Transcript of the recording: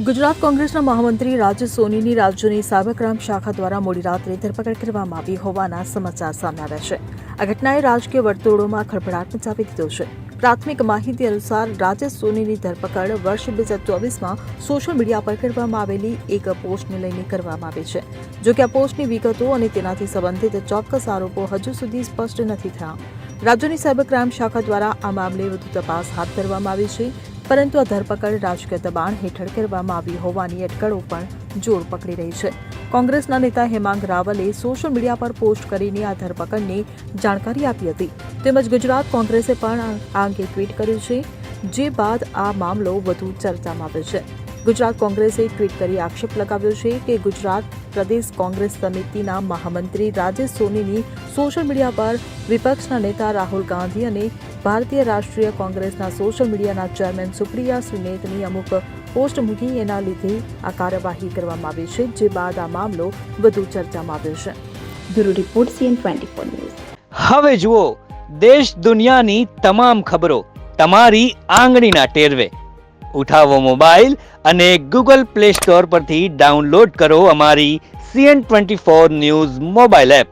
ગુજરાત કોંગ્રેસના મહામંત્રી રાજેશ સોનીની રાજ્યની સાયબરક્રાઇમ શાખા દ્વારા મોડી રાત્રે ધરપકડ કરવામાં આવી હોવાના સમાચાર સામે આવ્યા છે. આ ઘટનાએ રાજકીય વર્તુળોમાં ખળભળાટ મચાવી દીધો છે. પ્રાથમિક માહિતી અનુસાર રાજેશ સોનીની ધરપકડ વર્ષ 2024માં સોશિયલ મીડિયા પર કરવામાં આવેલી એક પોસ્ટને લઈને કરવામાં આવી છે. જો કે આ પોસ્ટની વિગતો અને તેનાથી સંબંધિત ચોક્કસ આરોપો હજુ સુધી સ્પષ્ટ નથી થયા. રાજ્યની સાયબરક્રાઇમ શાખા દ્વારા આ મામલે વધુ તપાસ હાથ ધરવામાં આવી છે, પરંતુ આ ધરપકડ રાજકીય દબાણ હેઠળ કરવામાં આવી હોવાની અટકળો પણ જોર પકડી રહી છે. કોંગ્રેસના નેતા હેમાંગ રાવલે સોશિયલ મીડિયા પર પોસ્ટ કરીને આ ધરપકડની જાણકારી આપી હતી. તેમજ ગુજરાત કોંગ્રેસે પણ આ અંગે ટ્વીટ કર્યું છે, જે બાદ આ મામલો વધુ ચર્ચામાં આવ્યો છે. ગુજરાત કોંગ્રેસે ટ્વીટ કરી આક્ષેપ લગાવ્યો છે કે ગુજરાત પ્રદેશ કોંગ્રેસ સમિતિના મહામંત્રી રાજેશ સોનીની સોશિયલ મીડિયા પર વિપક્ષના નેતા રાહુલ ગાંધી અને ભારતીય રાષ્ટ્રીય કોંગ્રેસના સોશિયલ મીડિયાના ચેરમેન સુપ્રિયા શ્રીનેતની અમુક પોસ્ટ મૂકી એના લીધે આ કાર્યવાહી કરવામાં આવી છે, જે બાદ આ મામલો વધુ ચર્ચામાં આવ્યો છે. Bureau report CN24 news. હવે જુઓ દેશ દુનિયાની તમામ ખબરો તમારી આંગળીના ટેરવે. ઉઠાવો મોબાઈલ અને Google Play Store પરથી ડાઉનલોડ કરો અમારી CN24 ન્યૂઝ મોબાઈલ એપ.